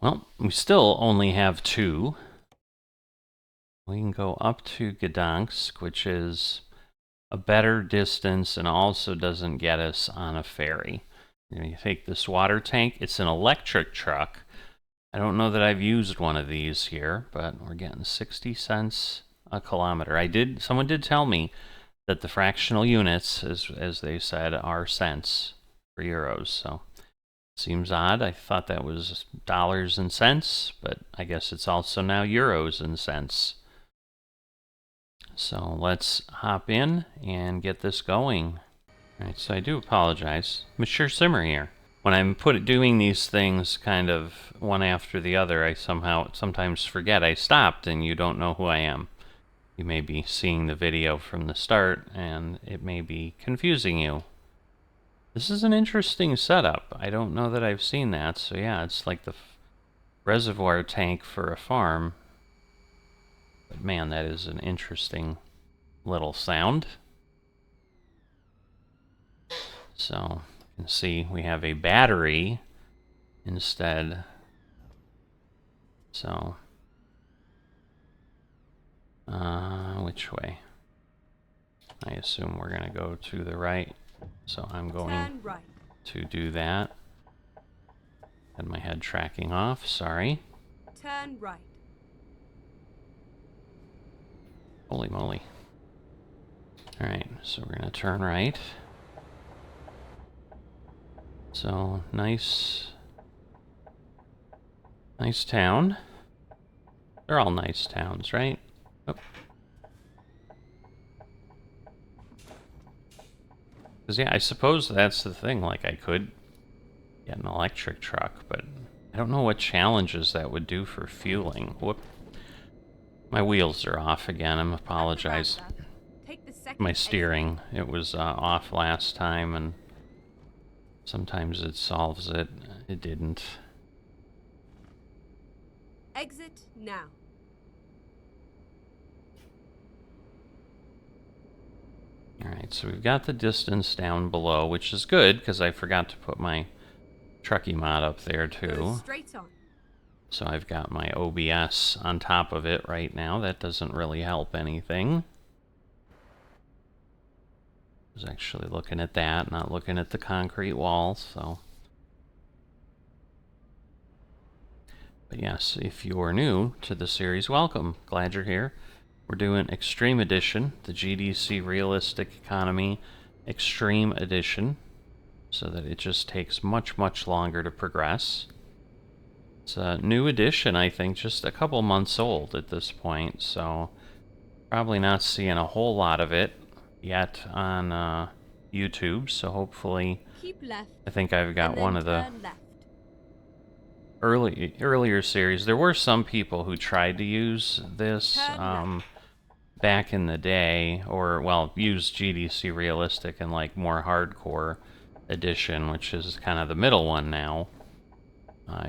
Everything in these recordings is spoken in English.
Well, we still only have 2. We can go up to GDANSK, which is a better distance and also doesn't get us on a ferry. We're going to take this water tank. It's an electric truck. I don't know that I've used one of these here, but we're getting 60 cents a kilometer. Someone did tell me that the fractional units, as they said, are cents for euros, so seems odd. I thought that was dollars and cents, but I guess it's also now euros and cents. So let's hop in and get this going. All right, so I do apologize. Monsieur Simmer here. When I'm doing these things kind of one after the other, I sometimes forget I stopped and you don't know who I am. You may be seeing the video from the start and it may be confusing you. This is an interesting setup. I don't know that I've seen that, so yeah, it's like the reservoir tank for a farm. But man, that is an interesting little sound. So you can see we have a battery instead. So, which way? I assume we're gonna go to the right. So I'm going to do that. Had my head tracking off, sorry. Turn right. Holy moly. Alright, so we're gonna turn right. So, nice town. They're all nice towns, right? Oh. Because, yeah, I suppose that's the thing. Like, I could get an electric truck, but I don't know what challenges that would do for fueling. Whoop. My wheels are off again. I apologize. My steering, it was off last time, and sometimes it solves it. It didn't. Exit now. Alright, so we've got the distance down below, which is good, because I forgot to put my trucky mod up there, too. Go straight on. So I've got my OBS on top of it right now. That doesn't really help anything. I was actually looking at that, not looking at the concrete wall, so... But yes, if you're new to the series, welcome. Glad you're here. We're doing Extreme Edition, the GDC Realistic Economy Extreme Edition, so that it just takes much, much longer to progress. It's a new edition, I think, just a couple months old at this point, so probably not seeing a whole lot of it yet on YouTube, so hopefully... Keep left, I think I've got one of the left. earlier series. There were some people who tried to use this back in the day, or, well, use GDC Realistic and, like, more hardcore edition, which is kind of the middle one now.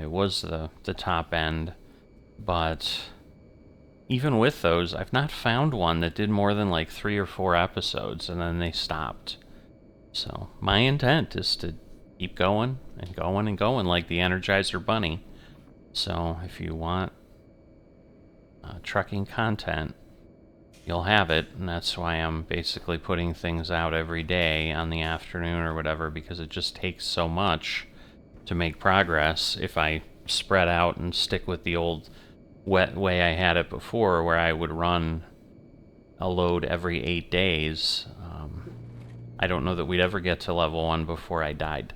It was the top end, but even with those, I've not found one that did more than like 3 or 4 episodes, and then they stopped. So my intent is to keep going and going and going like the Energizer Bunny. So if you want trucking content, you'll have it, and that's why I'm basically putting things out every day on the afternoon or whatever, because it just takes so much to make progress. If I spread out and stick with the old wet way I had it before, where I would run a load every 8 days, I don't know that we'd ever get to level 1 before I died.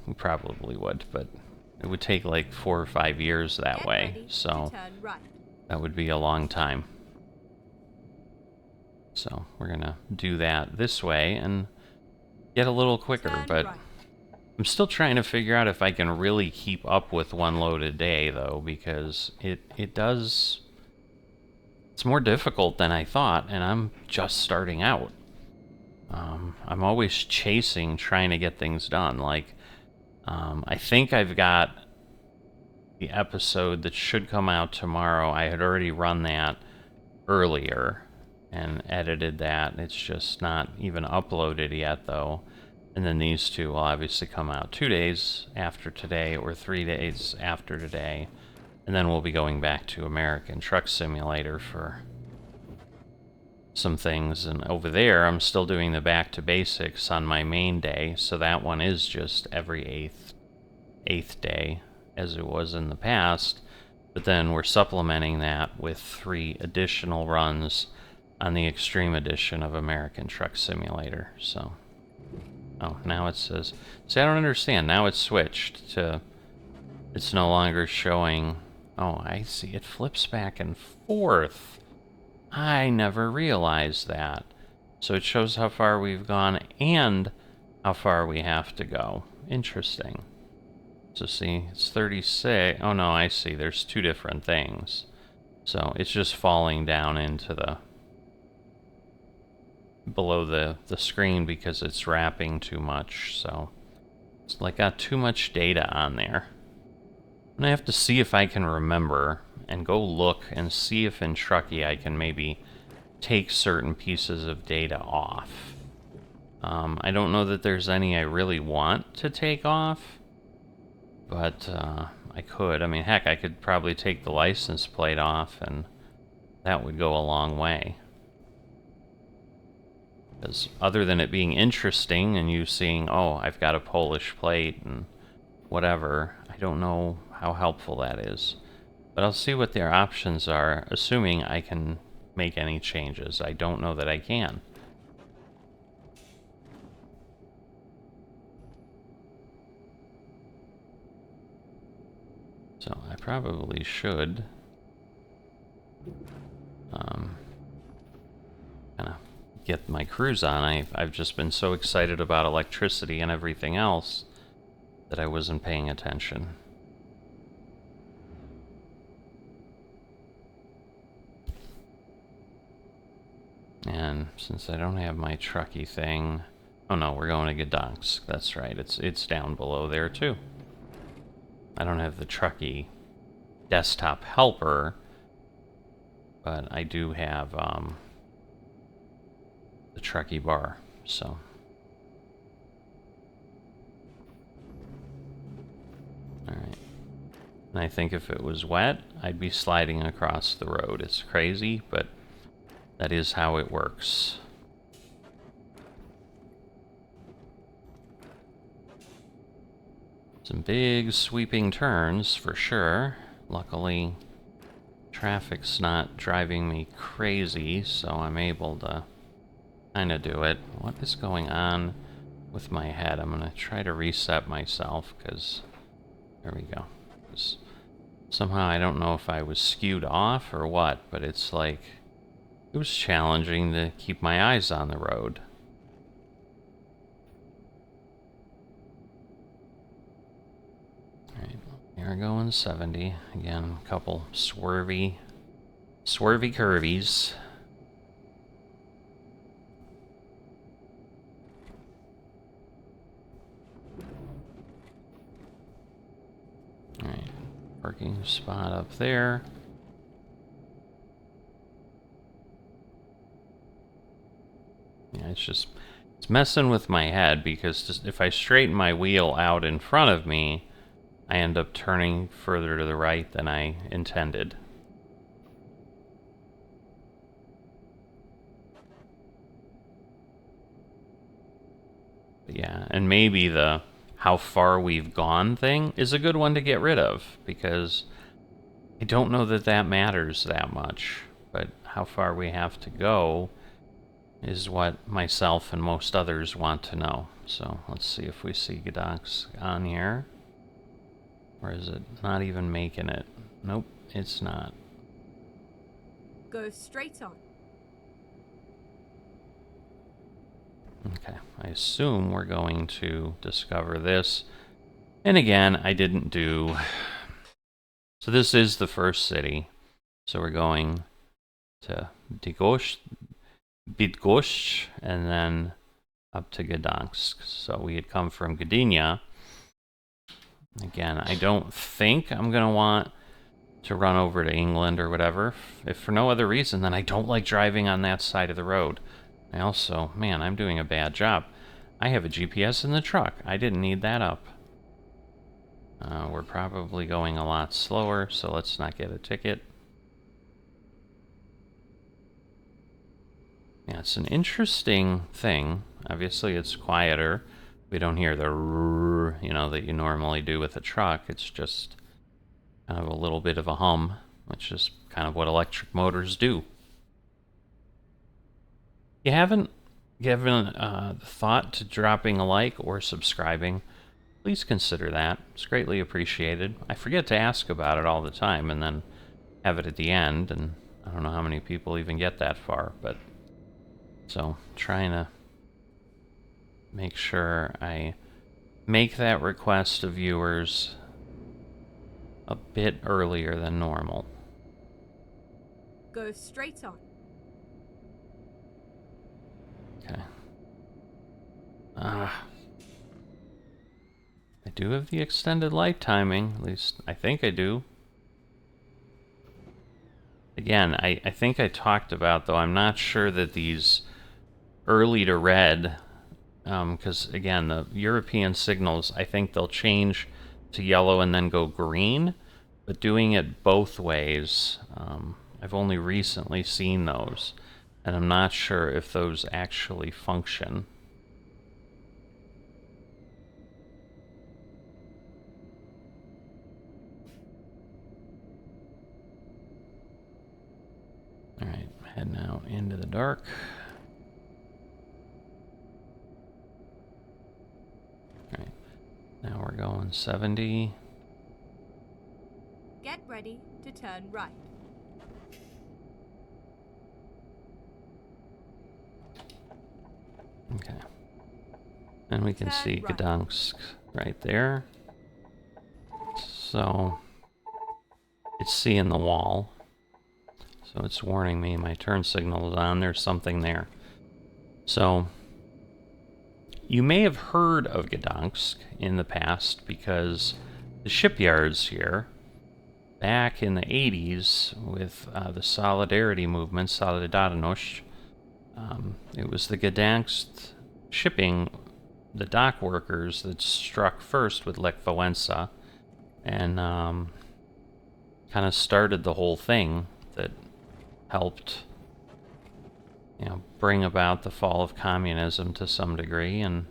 We probably would, but it would take like 4 or 5 years that way, so that would be a long time. So we're gonna do that this way and get a little quicker, but I'm still trying to figure out if I can really keep up with 1 load a day, though, because it does... It's more difficult than I thought, and I'm just starting out. I'm always chasing, trying to get things done. Like, I think I've got the episode that should come out tomorrow. I had already run that earlier and edited that. It's just not even uploaded yet, though. And then these two will obviously come out 2 days after today or 3 days after today. And then we'll be going back to American Truck Simulator for some things. And over there, I'm still doing the back to basics on my main day. So that one is just every eighth day, as it was in the past. But then we're supplementing that with 3 additional runs on the Extreme Edition of American Truck Simulator. So, oh, now it says, see, I don't understand. Now it's switched to, it's no longer showing, oh, I see, it flips back and forth. I never realized that. So it shows how far we've gone and how far we have to go. Interesting. So see, it's 36. Oh no, I see. There's 2 different things. So it's just falling down into the below the screen because it's wrapping too much. So it's like got too much data on there. And I have to see if I can remember and go look and see if in Truckee I can maybe take certain pieces of data off. I don't know that there's any I really want to take off. But I could. I mean, heck, I could probably take the license plate off, and that would go a long way. Because other than it being interesting and you seeing, oh, I've got a Polish plate and whatever, I don't know how helpful that is. But I'll see what their options are, assuming I can make any changes. I don't know that I can. So I probably should kind of get my cruise on. I've just been so excited about electricity and everything else that I wasn't paying attention. And since I don't have my Truckee thing, oh no, we're going to GDANSK. That's right. It's down below there too. I don't have the Truckee desktop helper, but I do have the Truckee bar, so. Alright. And I think if it was wet, I'd be sliding across the road. It's crazy, but that is how it works. Some big sweeping turns for sure. Luckily, traffic's not driving me crazy, so I'm able to kind of do it. What is going on with my head? I'm going to try to reset myself, because there we go. Somehow I don't know if I was skewed off or what, but it's like it was challenging to keep my eyes on the road. Alright, here we're going 70. Again, a couple swervy curvies. Alright, parking spot up there. Yeah, it's messing with my head, because just, if I straighten my wheel out in front of me, I end up turning further to the right than I intended. But yeah, and maybe the how far we've gone thing is a good one to get rid of, because I don't know that that matters that much, but how far we have to go is what myself and most others want to know. So let's see if we see GDANSK on here. Or is it not even making it? Nope, it's not. Go straight on. Okay, I assume we're going to discover this. And again, I didn't do... So this is the first city. So we're going to Bydgoszcz, and then up to Gdansk. So we had come from Gdynia. Again, I don't think I'm going to want to run over to England or whatever. If for no other reason, then I don't like driving on that side of the road. I also, man, I'm doing a bad job. I have a GPS in the truck. I didn't need that up. We're probably going a lot slower, so let's not get a ticket. Yeah, it's an interesting thing. Obviously, it's quieter. We don't hear the rrr, you know, that you normally do with a truck. It's just kind of a little bit of a hum, which is kind of what electric motors do. You haven't given thought to dropping a like or subscribing, please consider that. It's greatly appreciated. I forget to ask about it all the time and then have it at the end, and I don't know how many people even get that far, but so trying to make sure I make that request to viewers a bit earlier than normal. Go straight on. Okay. I do have the extended light timing, at least I think I do. Again, I think I talked about, though, I'm not sure that these early to red, because again, the European signals, I think they'll change to yellow and then go green, but doing it both ways, I've only recently seen those, and I'm not sure if those actually function. Alright, heading out into the dark. Alright, now we're going 70. Get ready to turn right. Okay. And we can see Right. GDANSK right there. So it's seeing the wall. So it's warning me my turn signal is on. There's something there. So you may have heard of GDANSK in the past because the shipyards here, back in the 80s with the Solidarity movement, Solidarność, it was the Gdansk shipping, the dock workers that struck first with Lech Wałęsa and kind of started the whole thing that helped, you know, bring about the fall of communism to some degree, and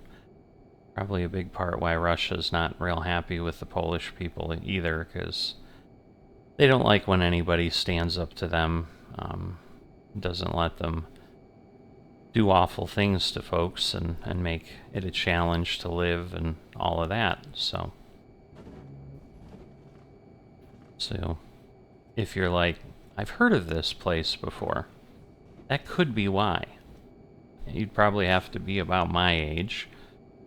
probably a big part why Russia's not real happy with the Polish people either, because they don't like when anybody stands up to them, doesn't let them do awful things to folks and make it a challenge to live and all of that. So if you're like, I've heard of this place before, that could be why. You'd probably have to be about my age,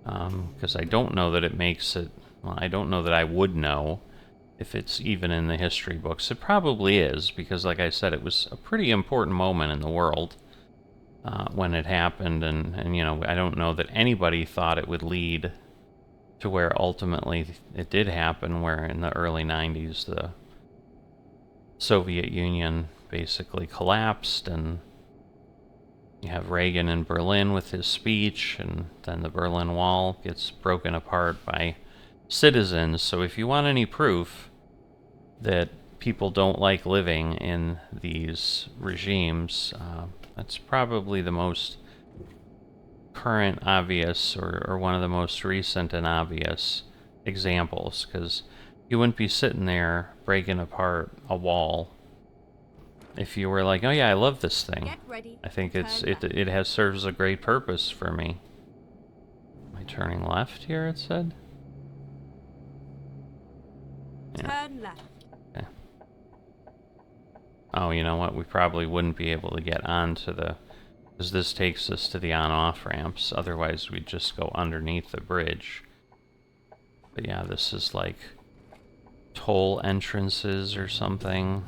because I don't know that it makes it, well, I don't know that I would know if it's even in the history books. It probably is, because like I said, it was a pretty important moment in the world when it happened, and you know, I don't know that anybody thought it would lead to where ultimately it did happen, where in the early 90s the Soviet Union basically collapsed, and you have Reagan in Berlin with his speech, and then the Berlin Wall gets broken apart by citizens. So if you want any proof that people don't like living in these regimes, that's probably the most current obvious, or one of the most recent and obvious examples, because you wouldn't be sitting there breaking apart a wall if you were like, oh yeah, I love this thing. Get ready. I think it has serves a great purpose for me. Am I turning left here, it said? Yeah. Turn left. Okay. Oh, you know what? We probably wouldn't be able to get onto the, because this takes us to the on-off ramps. Otherwise, we'd just go underneath the bridge. But yeah, this is like toll entrances or something.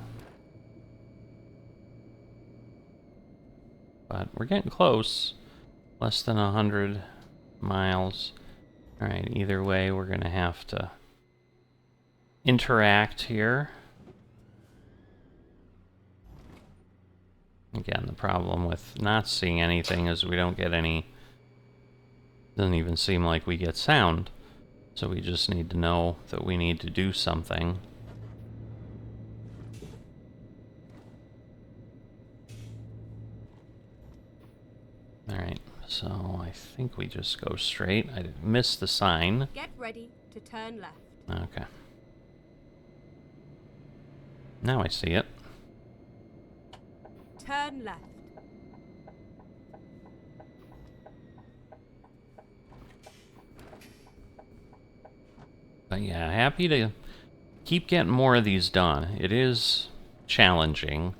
But we're getting close. Less than 100 miles. Alright, either way, we're going to have to interact here. Again, the problem with not seeing anything is we don't get any Doesn't even seem like we get sound. So we just need to know that we need to do something. Alright, so I think we just go straight. I missed the sign. Get ready to turn left. Okay. Now I see it. Turn left. But yeah, happy to keep getting more of these done. It is challenging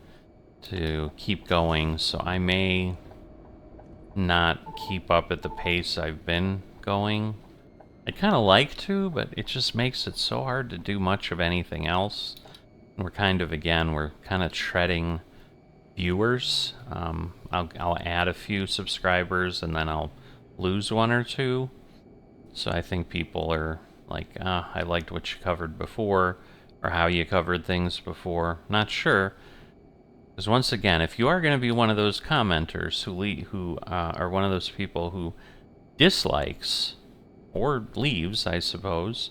to keep going, so I may not keep up at the pace I've been going. I'd kind of like to, but it just makes it so hard to do much of anything else. And we're kind of treading viewers. I'll add a few subscribers and then I'll lose one or two. So I think people are like, I liked what you covered before, or how you covered things before. Not sure. Because once again, if you are going to be one of those commenters who are one of those people who dislikes or leaves, I suppose,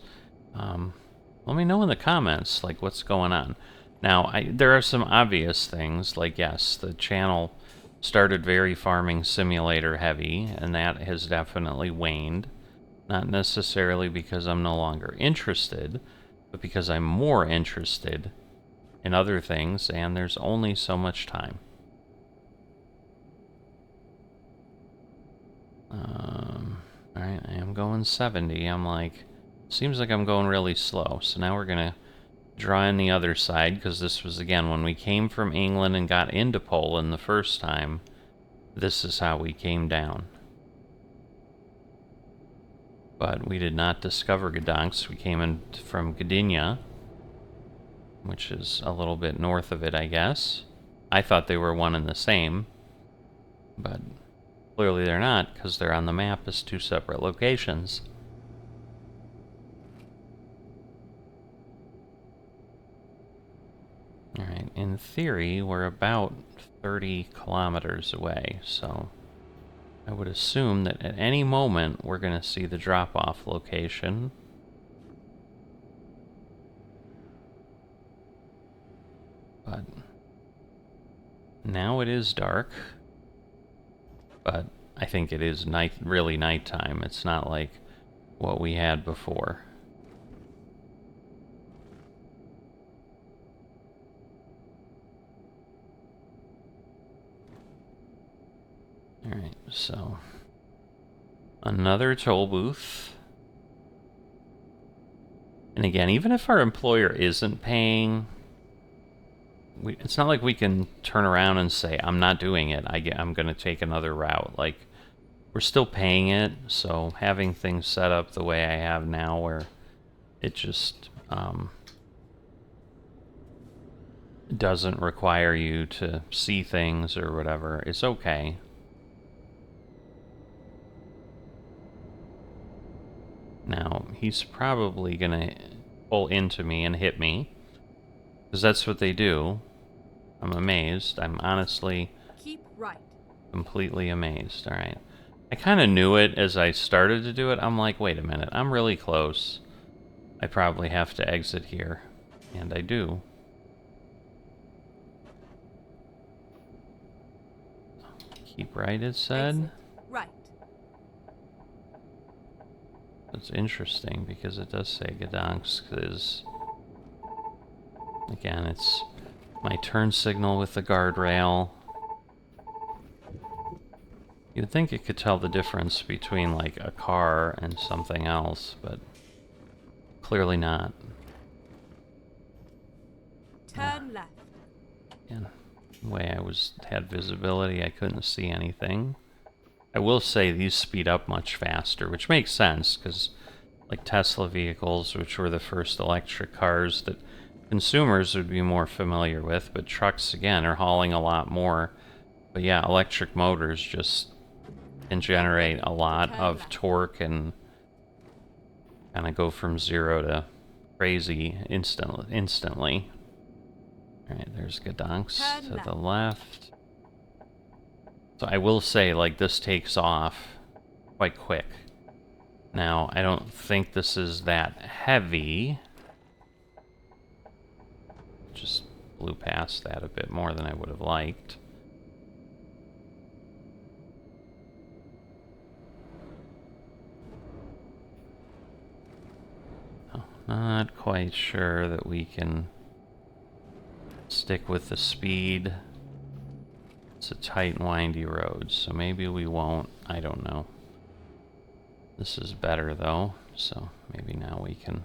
let me know in the comments like what's going on. Now, there are some obvious things, like yes, the channel started very farming simulator heavy, and that has definitely waned. Not necessarily because I'm no longer interested, but because I'm more interested in other things, and there's only so much time. Alright, I am going 70. I'm like, seems like I'm going really slow. So now we're gonna draw in the other side, because this was, again, when we came from England and got into Poland the first time, this is how we came down. But we did not discover Gdansk. We came in from Gdynia, which is a little bit north of it, I guess. I thought they were one and the same, but clearly they're not, because they're on the map as two separate locations. Alright, in theory, we're about 30 kilometers away, so I would assume that at any moment we're going to see the drop-off location. But now it is dark, but I think it is really nighttime. It's not like what we had before. Alright, so another toll booth. And again, even if our employer isn't paying, it's not like we can turn around and say, I'm not doing it, I'm going to take another route. Like, we're still paying it, so having things set up the way I have now where it just doesn't require you to see things or whatever, it's okay. Now, he's probably going to pull into me and hit me, because that's what they do. I'm amazed. I'm honestly Keep right. completely amazed. Alright. I kind of knew it as I started to do it. I'm like, wait a minute, I'm really close. I probably have to exit here. And I do. Keep right, it said. Exit right. It's interesting because it does say Gdansk is... Again, it's my turn signal with the guardrail. You'd think it could tell the difference between, like, a car and something else, but clearly not. Turn left. And the way I had visibility, I couldn't see anything. I will say these speed up much faster, which makes sense, because like Tesla vehicles, which were the first electric cars that consumers would be more familiar with, but trucks, again, are hauling a lot more. But yeah, electric motors just can generate a lot of torque and kind of go from 0 to crazy instantly. Alright, there's Gdansk to the left. So I will say, like, this takes off quite quick. Now, I don't think this is that heavy. Just blew past that a bit more than I would have liked. Oh, not quite sure that we can stick with the speed. It's a tight and windy road, so maybe we won't. I don't know. This is better though, so maybe now we can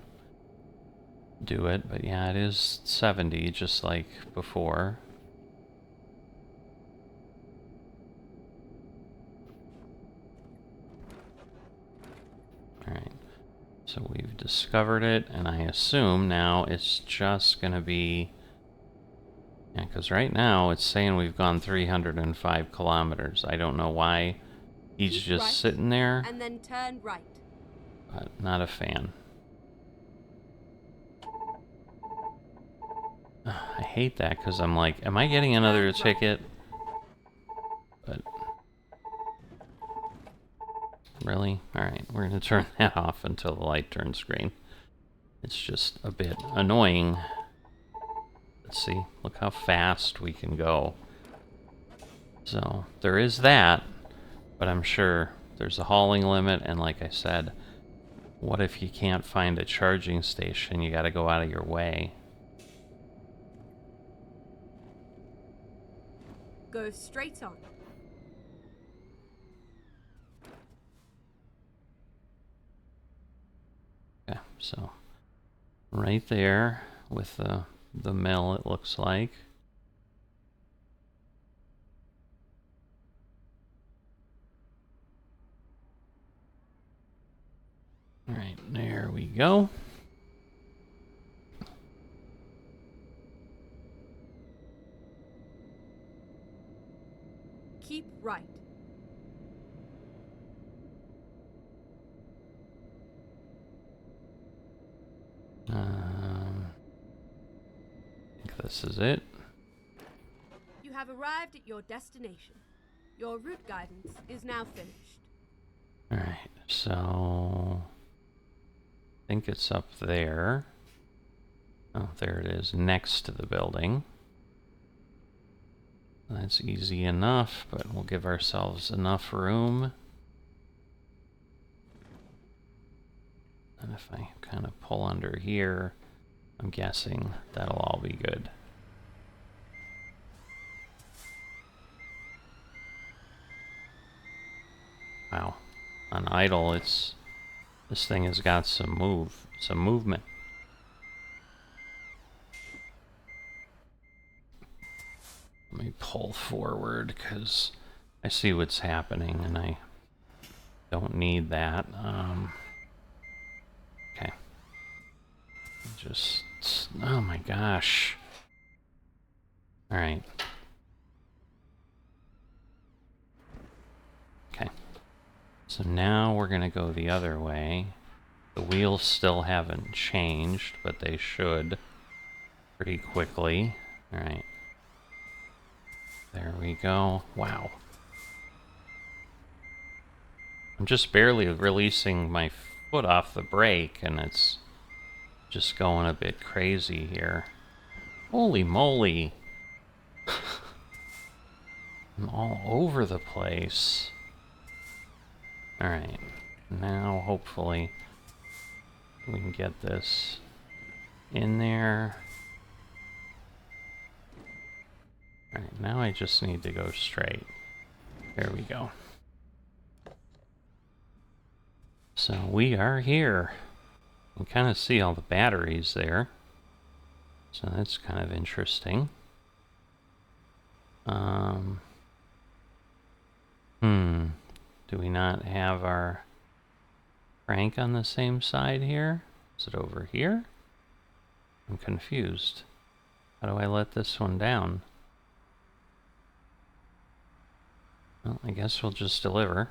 do it. But yeah, it is 70 just like before. Alright, so we've discovered it, and I assume now it's just gonna be... Yeah, because right now it's saying we've gone 305 kilometers. I don't know why he's Keep just right, sitting there, and then turn right. but not a fan. I hate that because I'm like, am I getting another ticket? But really? Alright, we're going to turn that off until the light turns green. It's just a bit annoying. Let's see, look how fast we can go. So, there is that, but I'm sure there's a hauling limit, and like I said, what if you can't find a charging station? You gotta go out of your way. Go straight on. Okay, so right there with the mill, it looks like. All right, there we go. Keep right. I think this is it. You have arrived at your destination. Your route guidance is now finished. All right, so I think it's up there. Oh, there it is, next to the building. That's easy enough, but we'll give ourselves enough room. And if I kind of pull under here, I'm guessing that'll all be good. Wow. On idle, this thing has got some movement. Let me pull forward because I see what's happening and I don't need that. Okay. Just, oh my gosh. All right. Okay. So now we're gonna go the other way. The wheels still haven't changed, but they should pretty quickly. All right. There we go. Wow. I'm just barely releasing my foot off the brake, and it's just going a bit crazy here. Holy moly. I'm all over the place. Alright. Now, hopefully, we can get this in there. Alright, now I just need to go straight. There we go. So we are here. You can kind of see all the batteries there. So that's kind of interesting. Do we not have our crank on the same side here? Is it over here? I'm confused. How do I let this one down? Well, I guess we'll just deliver.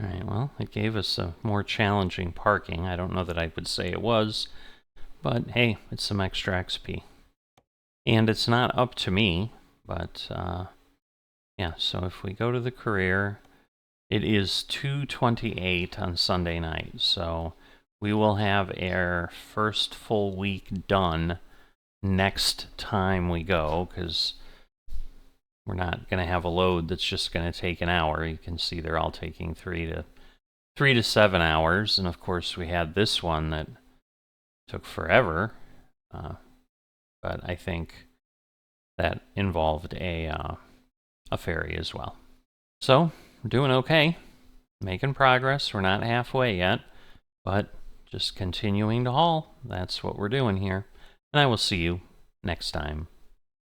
Alright, well, it gave us a more challenging parking. I don't know that I would say it was, but hey, it's some extra XP. And it's not up to me, but yeah, so if we go to the career, it is 2:28 on Sunday night, so we will have our first full week done next time we go, because we're not going to have a load that's just going to take an hour. You can see they're all taking 3 to 7 hours, and of course we had this one that took forever, but I think that involved a ferry as well. So we're doing okay, making progress. We're not halfway yet, but just continuing to haul. That's what we're doing here, and I will see you next time.